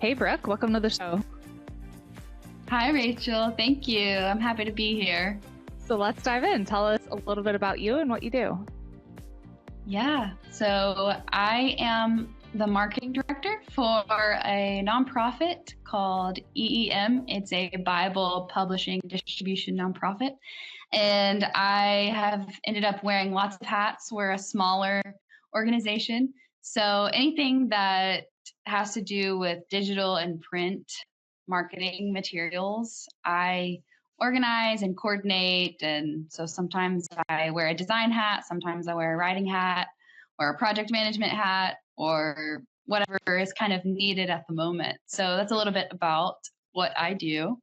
Hey, Brooke, welcome to the show. Hi, Rachel. Thank you. I'm happy to be here. So let's dive in. Tell us a little bit about you and what you do. Yeah, so I am the marketing director for a nonprofit called EEM. It's a Bible publishing distribution nonprofit. And I have ended up wearing lots of hats. We're a smaller organization. So anything that has to do with digital and print marketing materials, I organize and coordinate. And so sometimes I wear a design hat, sometimes I wear a writing hat or a project management hat or whatever is kind of needed at the moment. So that's a little bit about what I do.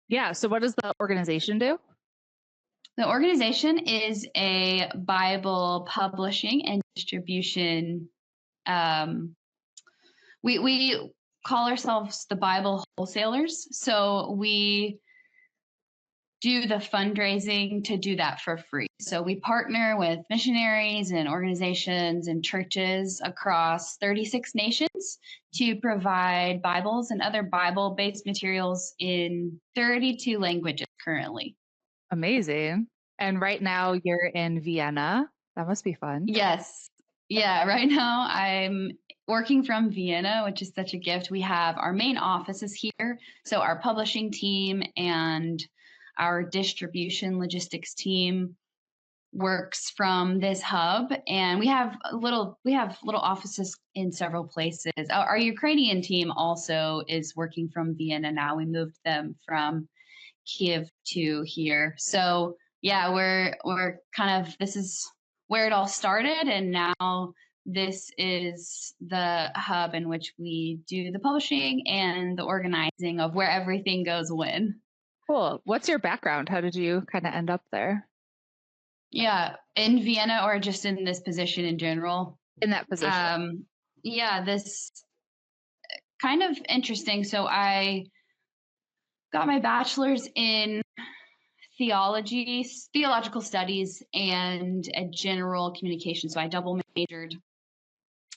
Yeah. So what does the organization do? The organization is a Bible publishing and distribution. We call ourselves the Bible wholesalers. So we do the fundraising to do that for free. So we partner with missionaries and organizations and churches across 36 nations to provide Bibles and other Bible-based materials in 32 languages currently. Amazing. And right now you're in Vienna. That must be fun. Yes. Yeah, right now I'm working from Vienna, which is such a gift. We have our main offices here. So our publishing team and our distribution logistics team works from this hub, and we have little offices in several places. Our Ukrainian team also is working from Vienna now. We moved them from Kiev to here. So yeah, we're kind of, this is where it all started, and now this is the hub in which we do the publishing and the organizing of where everything goes when. Cool. What's your background? How did you kind of end up there? Yeah, in Vienna or just in this position in general? In that position. Yeah, this kind of interesting. So I got my bachelor's in theology, theological studies, and a general communication. So I double majored,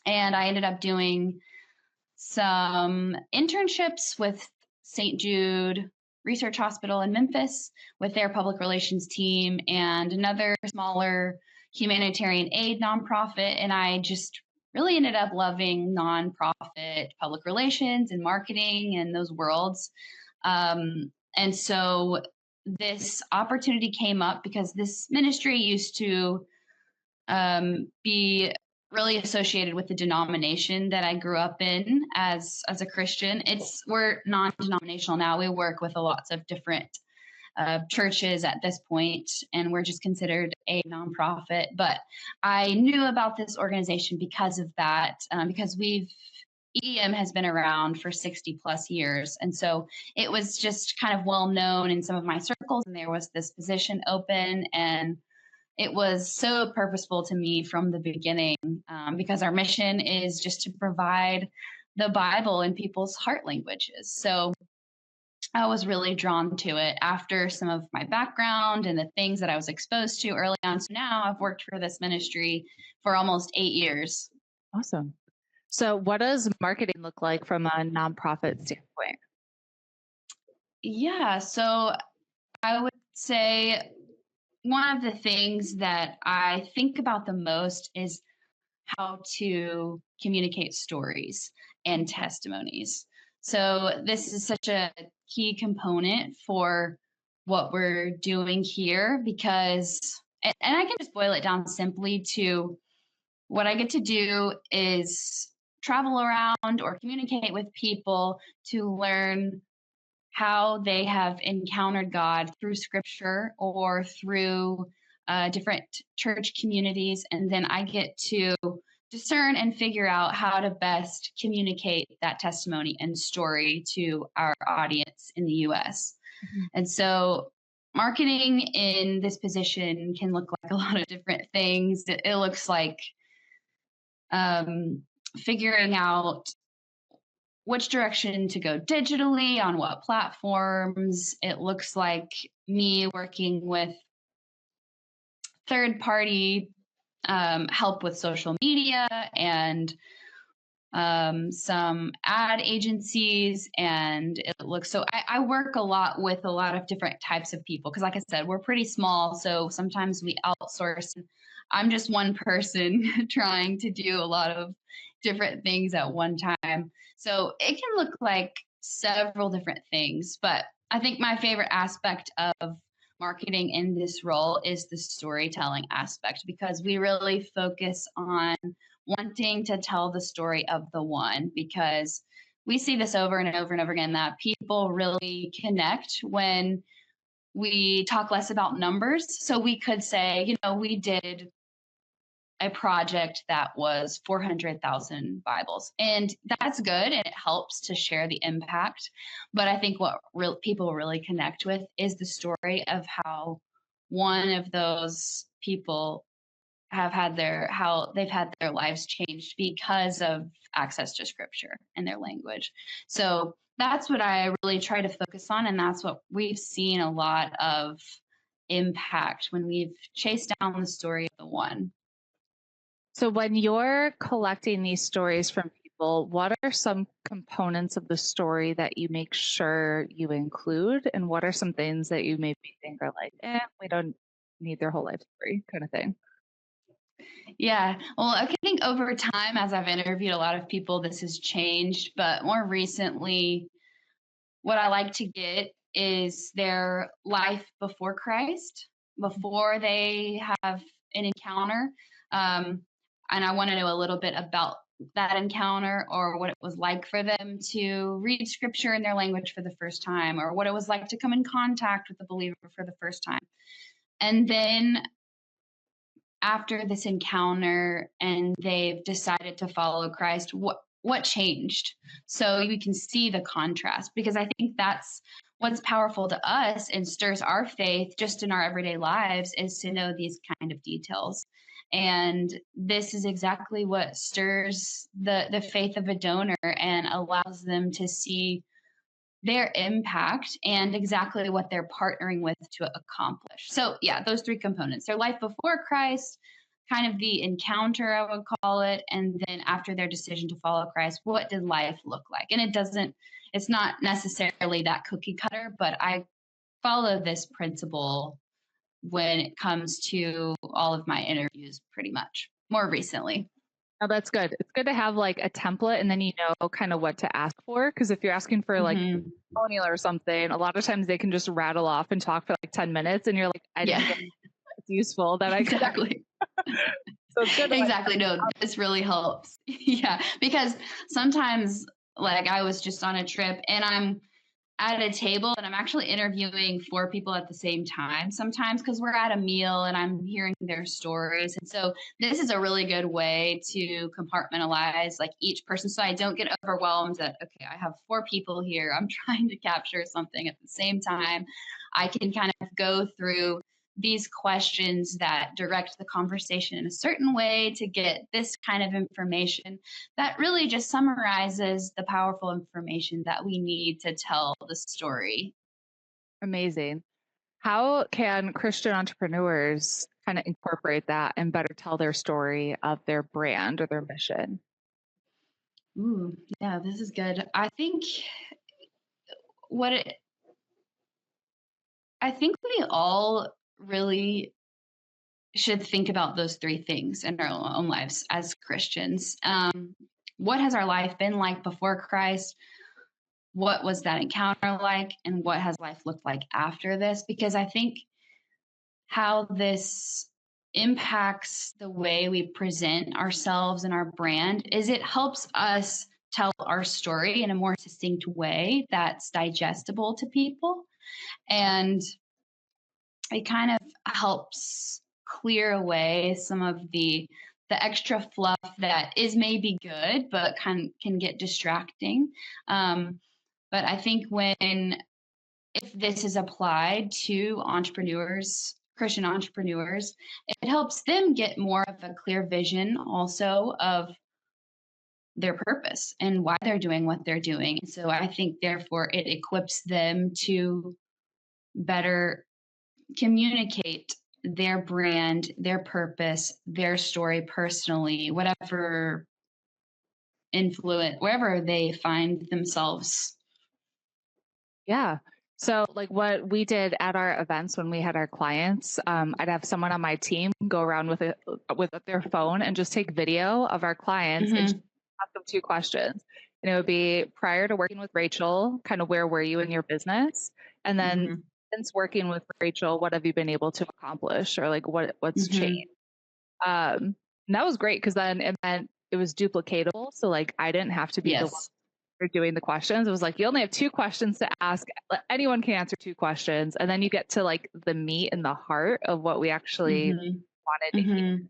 and I ended up doing some internships with St. Jude Research Hospital in Memphis with their public relations team and another smaller humanitarian aid nonprofit. And I just really ended up loving nonprofit public relations and marketing and those worlds. And so this opportunity came up because this ministry used to be really associated with the denomination that I grew up in as a Christian. We're non-denominational now. We work with lots of different churches at this point, and we're just considered a nonprofit. But I knew about this organization because of that, because EEM has been around for 60 plus years. And so it was just kind of well known in some of my circles, and there was this position open, and it was so purposeful to me from the beginning, because our mission is just to provide the Bible in people's heart languages. So I was really drawn to it after some of my background and the things that I was exposed to early on. So now I've worked for this ministry for almost 8 years. Awesome. So what does marketing look like from a nonprofit standpoint? Yeah, so I would say one of the things that I think about the most is how to communicate stories and testimonies. So this is such a key component for what we're doing here because, and I can just boil it down simply to what I get to do is travel around or communicate with people to learn how they have encountered God through scripture or through different church communities. And then I get to discern and figure out how to best communicate that testimony and story to our audience in the US. Mm-hmm. And so marketing in this position can look like a lot of different things. It looks like figuring out which direction to go digitally, on what platforms. It looks like me working with third-party help with social media and some ad agencies, and it looks so I work a lot with a lot of different types of people because, like I said, we're pretty small. So sometimes we outsource. And I'm just one person trying to do a lot of different things at one time. So it can look like several different things. But I think my favorite aspect of marketing in this role is the storytelling aspect because we really focus on wanting to tell the story of the one because we see this over and over and over again that people really connect when we talk less about numbers. So we could say, we did a project that was 400,000 Bibles. And that's good and it helps to share the impact. But I think what people really connect with is the story of how one of those people how they've had their lives changed because of access to scripture and their language. So that's what I really try to focus on. And that's what we've seen a lot of impact when we've chased down the story of the one. So when you're collecting these stories from people, what are some components of the story that you make sure you include? And what are some things that you maybe think are like, we don't need their whole life story kind of thing? Yeah. Well, I think over time, as I've interviewed a lot of people, this has changed. But more recently, what I like to get is their life before Christ, before they have an encounter. Um, and I want to know a little bit about that encounter or what it was like for them to read scripture in their language for the first time, or what it was like to come in contact with the believer for the first time. And then after this encounter and they've decided to follow Christ, what changed? So you can see the contrast because I think that's what's powerful to us and stirs our faith just in our everyday lives is to know these kind of details. And this is exactly what stirs the faith of a donor and allows them to see their impact and exactly what they're partnering with to accomplish. So, yeah, those three components their life before Christ, kind of the encounter, I would call it, and then after their decision to follow Christ, what did life look like? And it's not necessarily that cookie cutter, but I follow this principle when it comes to all of my interviews pretty much more recently. Oh, that's good. It's good to have like a template and then you know kind of what to ask for. Because if you're asking for like Hmm. testimonial or something, a lot of times they can just rattle off and talk for like 10 minutes and you're like, I didn't Yeah, get it's useful that I could. exactly. So it's good to like, Exactly. No, this really helps. Yeah. Because sometimes, like, I was just on a trip and I'm at a table and I'm actually interviewing four people at the same time sometimes because we're at a meal and I'm hearing their stories. And so this is a really good way to compartmentalize like each person so I don't get overwhelmed that, okay, I have four people here. I'm trying to capture something at the same time. I can kind of go through these questions that direct the conversation in a certain way to get this kind of information that really just summarizes the powerful information that we need to tell the story. amazing. How can Christian entrepreneurs kind of incorporate that and better tell their story of their brand or their mission? Ooh, yeah, this is good. What it, I think we all really should think about those three things in our own lives as Christians. What has our life been like before Christ? What was that encounter like? And what has life looked like after this? Because I think how this impacts the way we present ourselves and our brand is it helps us tell our story in a more succinct way that's digestible to people, and it kind of helps clear away some of the extra fluff that is maybe good but can get distracting. But I think when if this is applied to entrepreneurs, Christian entrepreneurs, it helps them get more of a clear vision also of their purpose and why they're doing what they're doing. So I think therefore it equips them to better communicate their brand, their purpose, their story personally, whatever influence wherever they find themselves. Yeah. So, like what we did at our events when we had our clients, I'd have someone on my team go around with their phone and just take video of our clients and just Hmm. ask them two questions. And it would be, prior to working with Rachel, kind of where were you in your business? And then Hmm. since working with Rachel, what have you been able to accomplish, or like what's changed? Hmm. And that was great because then it meant it was duplicatable. So like I didn't have to be the one Yes. for doing the questions. It was like you only have two questions to ask. Anyone can answer two questions, and then you get to like the meat and the heart of what we actually Hmm. wanted to hear Hmm.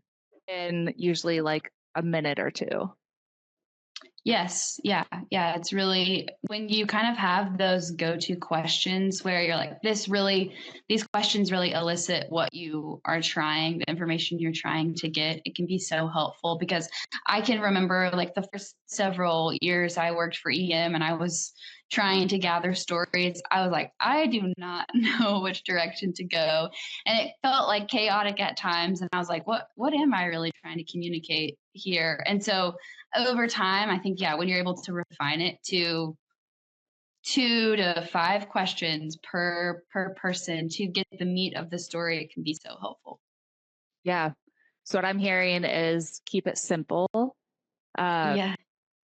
in usually like a minute or two. Yes. Yeah. Yeah. It's really when you kind of have those go-to questions where you're like, these questions really elicit what you are trying, the information you're trying to get. It can be so helpful because I can remember like the first several years I worked for EM and I was trying to gather stories. I was like, I do not know which direction to go. And it felt like chaotic at times. And I was like, what am I really trying to communicate here? And so over time, I think, yeah, when you're able to refine it to 2 to 5 questions per person to get the meat of the story, it can be so helpful. Yeah. So what I'm hearing is keep it simple. Uh, Yeah.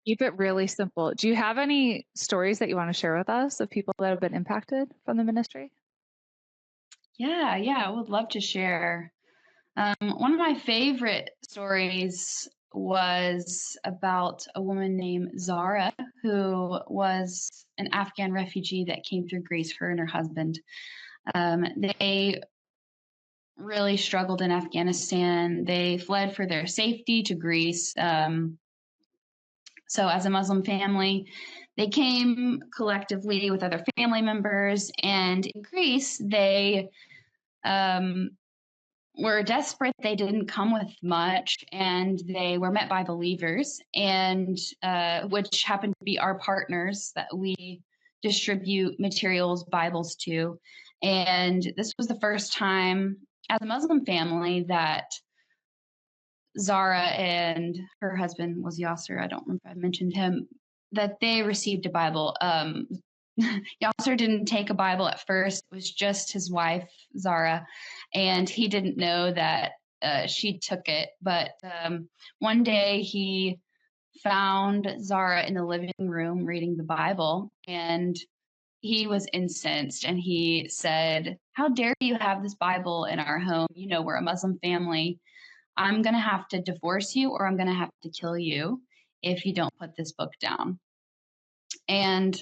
Keep it really simple. Do you have any stories that you want to share with us of people that have been impacted from the ministry? Yeah, yeah, I would love to share. One of my favorite stories was about a woman named Zara, who was an Afghan refugee that came through Greece, her and her husband. They really struggled in Afghanistan. They fled for their safety to Greece. So, as a Muslim family, they came collectively with other family members. And in Greece, they um, were desperate. They didn't come with much, and they were met by believers, and which happened to be our partners that we distribute materials, Bibles to. And this was the first time as a Muslim family that Zara and her husband was Yasser. I don't remember if I mentioned him, that they received a Bible. Yasser didn't take a Bible at first. It was just his wife, Zara, and he didn't know that she took it. But one day he found Zara in the living room reading the Bible, and he was incensed and he said, "How dare you have this Bible in our home? You know, we're a Muslim family. I'm going to have to divorce you or I'm going to have to kill you if you don't put this book down." And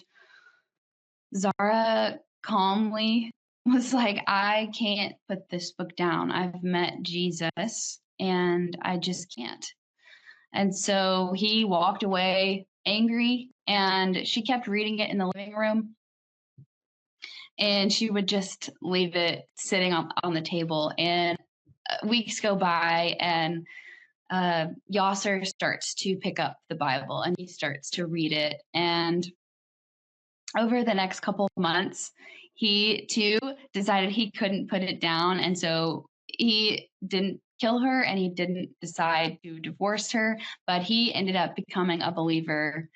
Zara calmly was like, "I can't put this book down. I've met Jesus and I just can't." And so he walked away angry and she kept reading it in the living room and she would just leave it sitting on the table. And weeks go by and Yasser starts to pick up the Bible and he starts to read it. And over the next couple of months, he too decided he couldn't put it down. And so he didn't kill her and he didn't decide to divorce her, but he ended up becoming a believer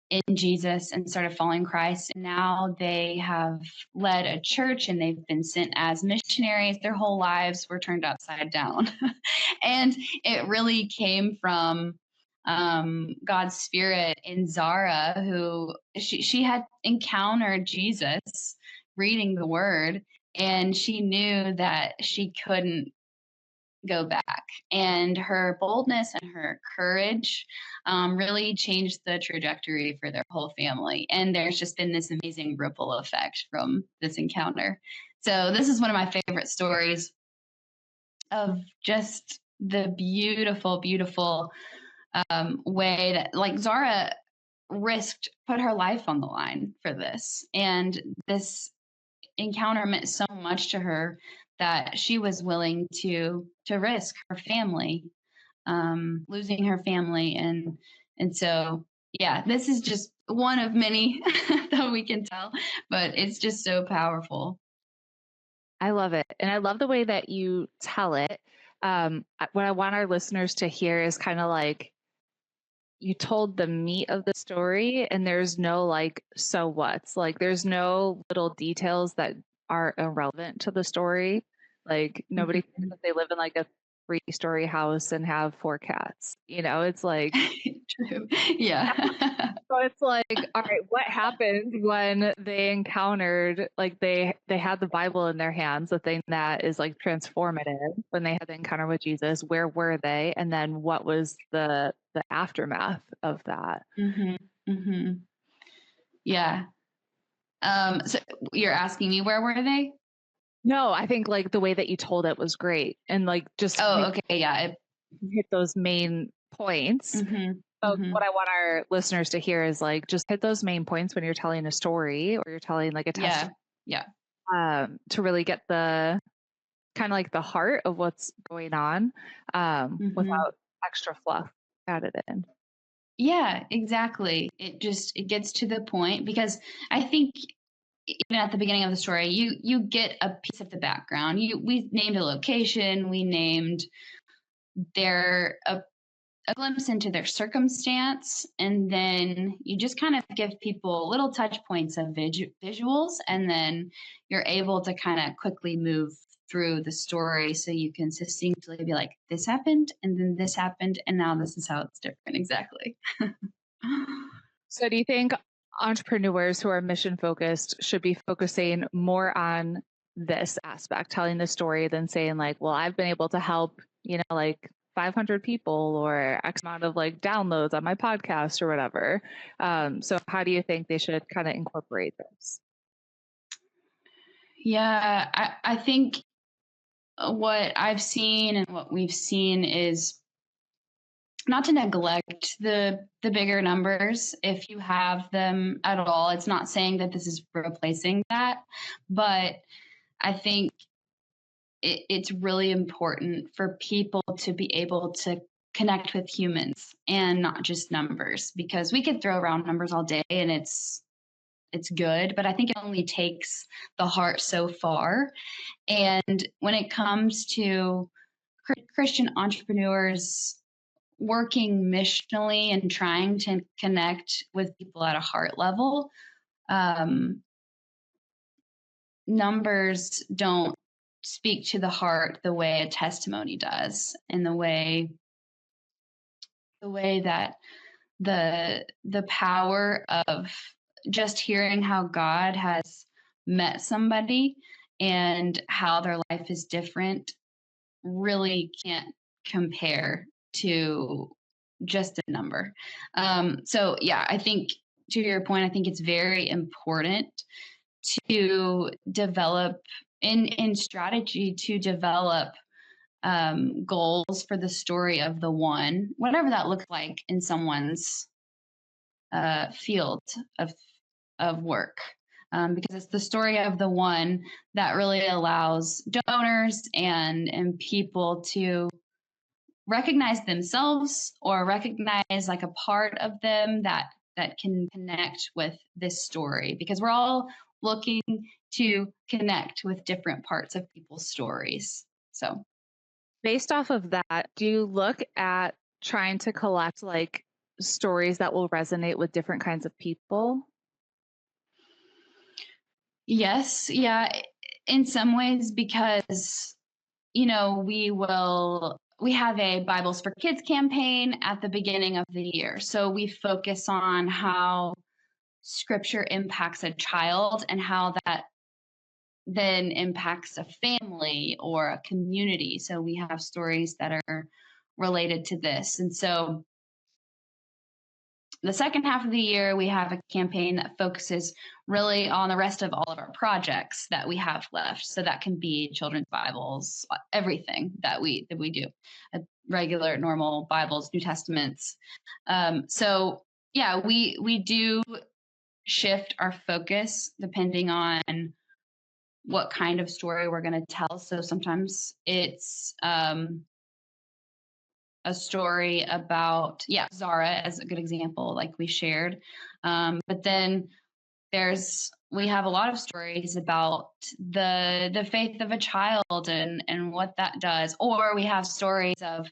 in Jesus and started following Christ. And now they have led a church and they've been sent as missionaries. Their whole lives were turned upside down. And it really came from God's spirit in Zara, who she had encountered Jesus reading the word, and she knew that she couldn't go back. And her boldness and her courage really changed the trajectory for their whole family. And there's just been this amazing ripple effect from this encounter. So this is one of my favorite stories of just the beautiful, beautiful way that like Zara put her life on the line for this. And this encounter meant so much to her that she was willing to risk her family, losing her family. And so yeah, this is just one of many that we can tell, but it's just so powerful. I love it. And I love the way that you tell it. What I want our listeners to hear is kind of like you told the meat of the story and there's no like so what's, like there's no little details that are irrelevant to the story. Like nobody cares Mhm. if they live in like a 3-story house and have 4 cats. It's like, True. Yeah. so it's like, all right, what happened when they encountered, like they had the Bible in their hands, the thing that is like transformative, when they had the encounter with Jesus, where were they? And then what was the aftermath of that? Mhm. Mhm. Yeah. So you're asking me where were they? No, I think like the way that you told it was great. And like just Oh, maybe okay. Yeah. hit those main points. Mhm. So what Mhm. I want our listeners to hear is like just hit those main points when you're telling a story or you're telling like a Yeah. testimony, Yeah. to really get the kind of like the heart of what's going on, Mhm. without extra fluff added in. Yeah, exactly. It gets to the point because I think even at the beginning of the story, you get a piece of the background. We named a location, we named their a glimpse into their circumstance, and then you just kind of give people little touch points of visuals, and then you're able to kind of quickly move through the story so you can succinctly be like, this happened, and then this happened, and now this is how it's different. Exactly. So do you think entrepreneurs who are mission focused should be focusing more on this aspect, telling the story, than saying like, well, I've been able to help, like 500 people or X amount of like downloads on my podcast or whatever. So how do you think they should kind of incorporate this? Yeah, I think what I've seen and what we've seen is not to neglect the bigger numbers if you have them at all. It's not saying that this is replacing that, but I think it's really important for people to be able to connect with humans and not just numbers, because we could throw around numbers all day and it's good, but I think it only takes the heart so far. And when it comes to Christian entrepreneurs working missionally and trying to connect with people at a heart level, um, numbers don't speak to the heart the way a testimony does, and the way that the power of just hearing how God has met somebody and how their life is different really can't compare to just a number. So yeah, I think to your point, I think it's very important to develop in strategy to develop goals for the story of the one, whatever that looks like in someone's field of work. Because it's the story of the one that really allows donors and people to recognize themselves or recognize like a part of them that can connect with this story, because we're all looking to connect with different parts of people's stories. So Based off of that, do you look at trying to collect like stories that will resonate with different kinds of people? yes, yeah, in some ways, because we have a Bibles for Kids campaign at the beginning of the year. So we focus on how scripture impacts a child and how that then impacts a family or a community. So we have stories that are related to this. And so the second half of the year, we have a campaign that focuses really on the rest of all of our projects that we have left. So that can be children's Bibles, everything that we do, regular, normal Bibles, New Testaments. So yeah, we do shift our focus depending on what kind of story we're going to tell. So sometimes it's a story about, yeah, Zara as a good example, like we shared. But then we have a lot of stories about the faith of a child and what that does. Or we have stories of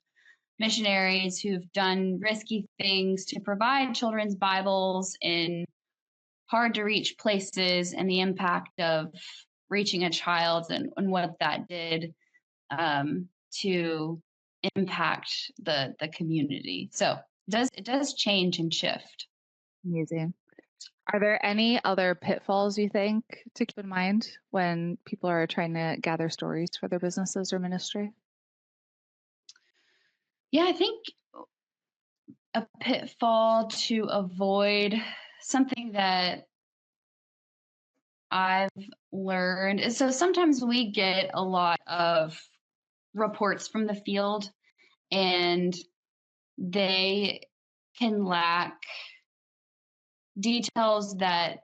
missionaries who've done risky things to provide children's Bibles in hard to reach places and the impact of reaching a child and what that did to impact the community. So it does change and shift. Amazing. Are there any other pitfalls you think to keep in mind when people are trying to gather stories for their businesses or ministry? Yeah, I think a pitfall to avoid, something that I've learned is, so sometimes we get a lot of reports from the field and they can lack details that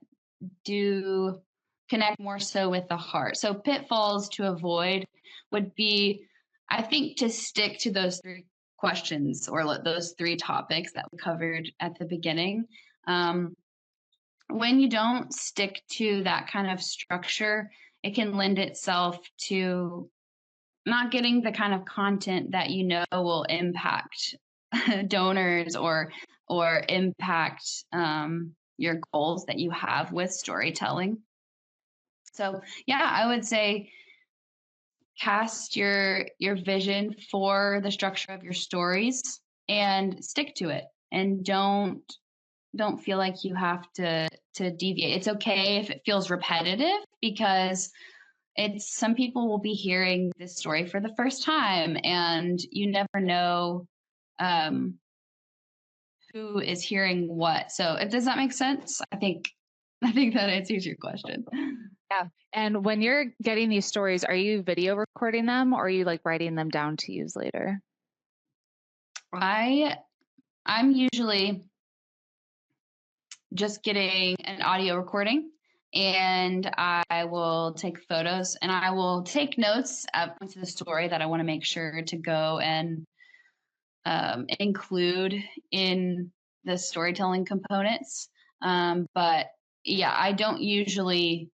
do connect more so with the heart. So pitfalls to avoid would be, I think, to stick to those three questions or those three topics that we covered at the beginning. Um, when you don't stick to that kind of structure, it can lend itself to not getting the kind of content that you know will impact donors or impact your goals that you have with storytelling. So yeah, I would say cast your vision for the structure of your stories and stick to it, and don't feel like you have to deviate. It's okay if it feels repetitive, because it's, some people will be hearing this story for the first time and you never know um, who is hearing what. So does that make sense? I think that answers your question. Yeah. And when you're getting these stories, are you video recording them or are you like writing them down to use later? I'm usually just getting an audio recording, and I will take photos and I will take notes at points of the story that I want to make sure to go and include in the storytelling components. But yeah, I don't usually.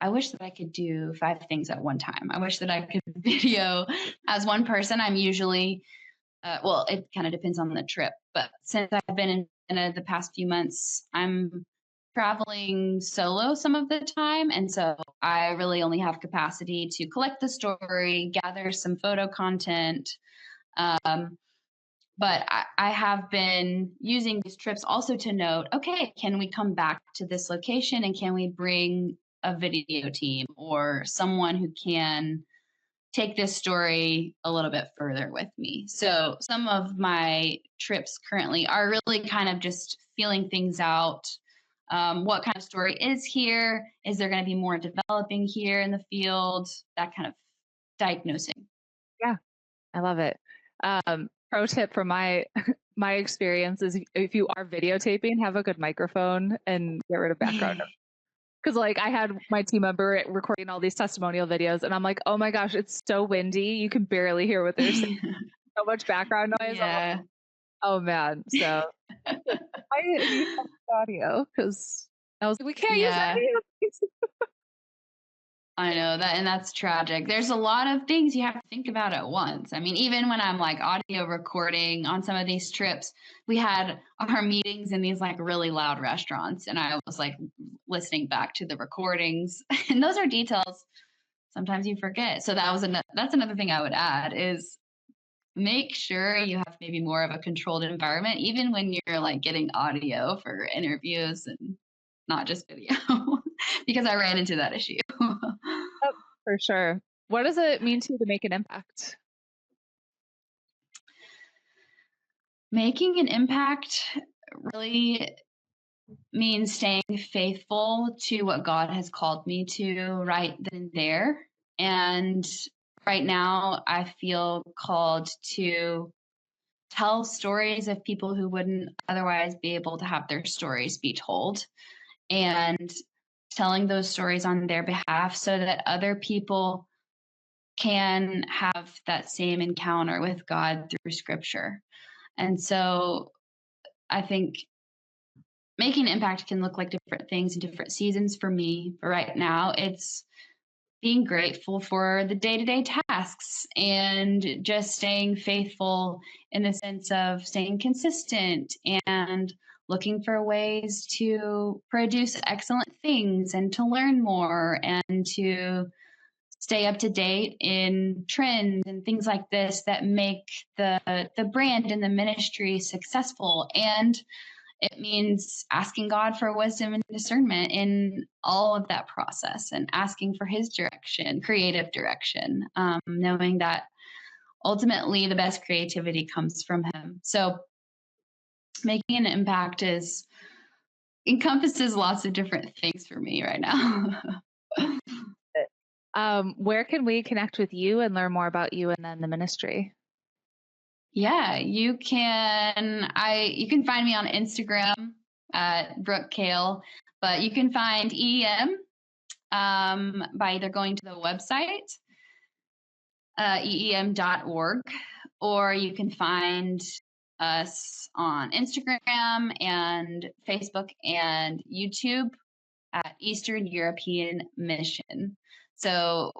I wish that I could do 5 things at one time. I wish that I could video as one person. I'm usually, well, it kind of depends on the trip. But since I've been in the past few months, I'm traveling solo some of the time. And so I really only have capacity to collect the story, gather some photo content. Um, but I have been using these trips also to note, okay, can we come back to this location and can we bring a video team or someone who can take this story a little bit further with me? So some of my trips currently are really kind of just feeling things out. What kind of story is here? Is there going to be more developing here in the field? That kind of diagnosing. Yeah, I love it. Pro tip from my my experience is if you are videotaping, have a good microphone and get rid of background. Because like I had my team member recording all these testimonial videos, and I'm like, oh my gosh, it's so windy, you can barely hear what they're saying. So much background noise. I'm like, Yeah. oh man. So I need audio because I was like, we can't use Yeah. any of these. I know that, and that's tragic. There's a lot of things you have to think about at once. I mean, even when I'm like audio recording on some of these trips, we had our meetings in these like really loud restaurants, and I was like listening back to the recordings, and those are details sometimes you forget. So that's another thing I would add is make sure you have maybe more of a controlled environment, even when you're like getting audio for interviews and not just video, because I ran into that issue. Yep, for sure. What does it mean to you to make an impact? Making an impact really means staying faithful to what God has called me to right then and there. And right now, I feel called to tell stories of people who wouldn't otherwise be able to have their stories be told, and telling those stories on their behalf so that other people can have that same encounter with God through scripture. And so I think making an impact can look like different things in different seasons. For me, but right now, it's being grateful for the day-to-day tasks and just staying faithful in the sense of staying consistent and looking for ways to produce excellent things and to learn more and to stay up to date in trends and things like this that make the brand and the ministry successful. And it means asking God for wisdom and discernment in all of that process and asking for his direction, creative direction, knowing that ultimately the best creativity comes from him. So making an impact is encompasses lots of different things for me right now. Where can we connect with you and learn more about you and then the ministry? Yeah, you can find me on Instagram at Brooke Kehl, but you can find EEM by either going to the website, eem.org, or you can find us on Instagram and Facebook and YouTube at Eastern European Mission. So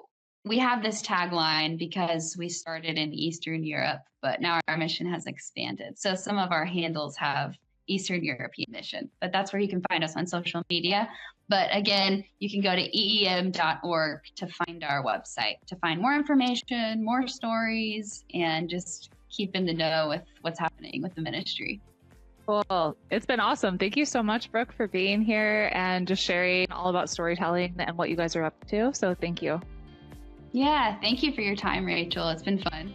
we have this tagline because we started in Eastern Europe, but now our mission has expanded. So some of our handles have Eastern European Mission, but that's where you can find us on social media. But again, you can go to eem.org to find our website, to find more information, more stories, and just keep in the know with what's happening with the ministry. Cool. It's been awesome. Thank you so much, Brooke, for being here and just sharing all about storytelling and what you guys are up to. So thank you. Yeah, thank you for your time, Rachel. It's been fun.